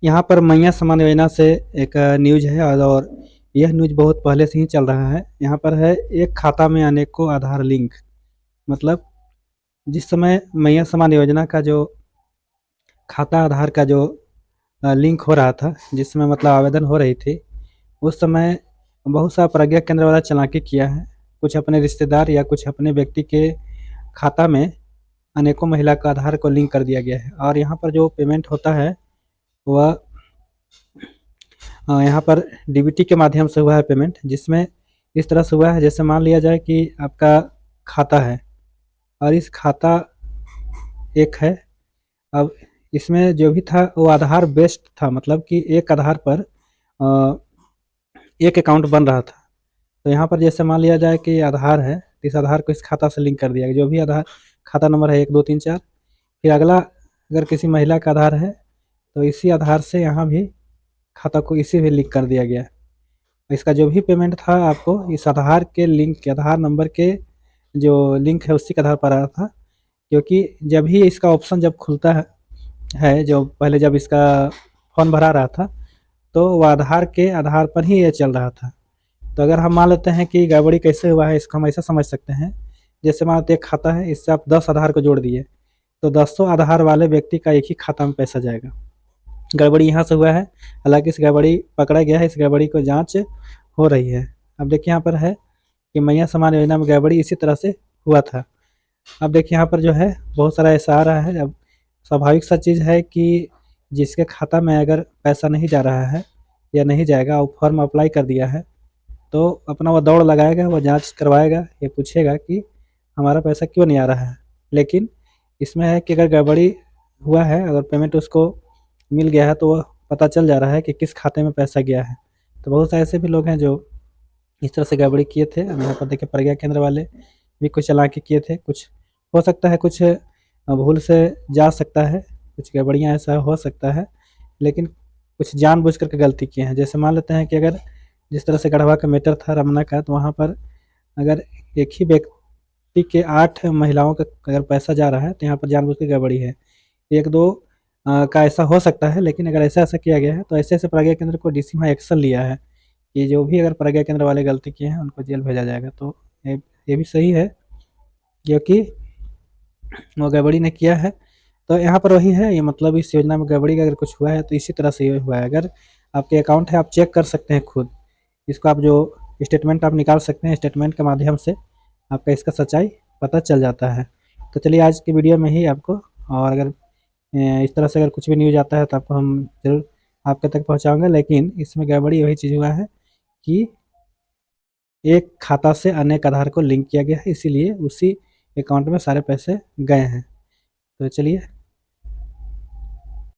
यहाँ पर मैया समान योजना से एक न्यूज है और यह न्यूज बहुत पहले से ही चल रहा है। यहाँ पर है एक खाता में अनेकों आधार लिंक। मतलब जिस समय मैया समान योजना का जो खाता आधार का जो लिंक हो रहा था, जिस समय मतलब आवेदन हो रही थी, उस समय बहुत सा प्रज्ञा केंद्र वाला चालाकी किया है। कुछ अपने रिश्तेदार या कुछ अपने व्यक्ति के खाता में अनेकों महिला का आधार को लिंक कर दिया गया है और यहाँ पर जो पेमेंट होता है वह यहाँ पर डीबीटी के माध्यम से हुआ है पेमेंट, जिसमें इस तरह से हुआ है जैसे मान लिया जाए कि आपका खाता है और इस खाता एक है। अब इसमें जो भी था वो आधार बेस्ड था, मतलब कि एक आधार पर एक अकाउंट बन रहा था। तो यहाँ पर जैसे मान लिया जाए कि आधार है, तो इस आधार को इस खाता से लिंक कर दिया गया, जो भी आधार खाता नंबर है 1 2 3 4। फिर अगला अगर किसी महिला का आधार है तो इसी आधार से यहाँ भी खाता को इसी में लिंक कर दिया गया। इसका जो भी पेमेंट था आपको इस आधार के लिंक के आधार नंबर के जो लिंक है उसी के आधार पर आ रहा था, क्योंकि जब ही इसका ऑप्शन जब खुलता है जो पहले जब इसका फॉर्म भरा रहा था तो वो आधार के आधार पर ही ये चल रहा था। तो अगर हम मान लेते हैं कि गड़बड़ी कैसे हुआ है, इसको हम ऐसा समझ सकते हैं, जैसे मान लेते एक खाता है, इससे आप 10 आधार को जोड़ दिए तो 10 आधार वाले व्यक्ति का एक ही खाता में पैसा जाएगा। गड़बड़ी यहाँ से हुआ है, हालांकि इस गड़बड़ी पकड़ा गया है, इस गड़बड़ी को जांच हो रही है। अब देखिए यहाँ पर है कि मैया समान योजना में गड़बड़ी इसी तरह से हुआ था। अब देखिए यहाँ पर जो है बहुत सारा ऐसा आ रहा है। अब स्वाभाविक सा चीज़ है कि जिसके खाता में अगर पैसा नहीं जा रहा है या नहीं जाएगा, वो फॉर्म अप्लाई कर दिया है, तो अपना वो दौड़ लगाएगा, वो जांच करवाएगा, ये पूछेगा कि हमारा पैसा क्यों नहीं आ रहा है। लेकिन इसमें है कि अगर गड़बड़ी हुआ है, अगर पेमेंट उसको मिल गया है तो वह पता चल जा रहा है कि किस खाते में पैसा गया है। तो बहुत सारे ऐसे भी लोग हैं जो इस तरह से गड़बड़ी किए थे। अब यहाँ पर देखिए प्रज्ञा केंद्र वाले भी कुछ चालाकी किए थे। कुछ हो सकता है कुछ भूल से जा सकता है, कुछ गड़बड़ियाँ ऐसा हो सकता है, लेकिन कुछ जानबूझ करके गलती किए हैं। जैसे मान लेते हैं कि अगर जिस तरह से गढ़वा का मैटर था रमना का, तो वहाँ पर अगर एक ही व्यक्ति के 8 महिलाओं का अगर पैसा जा रहा है तो यहाँ पर जानबूझ के गड़बड़ी है। 1 2 का ऐसा हो सकता है, लेकिन अगर ऐसा ऐसा किया गया है तो ऐसे ऐसे प्रज्ञा केंद्र को डीसी वहाँ एक्शन लिया है कि जो भी अगर प्रज्ञा केंद्र वाले गलती किए हैं उनको जेल भेजा जाएगा। तो ये भी सही है, क्योंकि वो गड़बड़ी ने किया है। तो यहाँ पर वही है, ये मतलब इस योजना में गड़बड़ी का अगर कुछ हुआ है तो इसी तरह से ये हुआ है। अगर आपके अकाउंट है आप चेक कर सकते हैं खुद, इसको आप जो स्टेटमेंट आप निकाल सकते हैं, स्टेटमेंट के माध्यम से आपका इसका सच्चाई पता चल जाता है। तो चलिए आज की वीडियो में ही आपको, और अगर इस तरह से अगर कुछ भी न्यूज़ आता है तो आपको हम ज़रूर आपके तक पहुँचाऊँगा। लेकिन इसमें गड़बड़ी वही चीज़ हुआ है कि एक खाता से अनेक आधार को लिंक किया गया है, इसीलिए उसी अकाउंट में सारे पैसे गए हैं। तो चलिए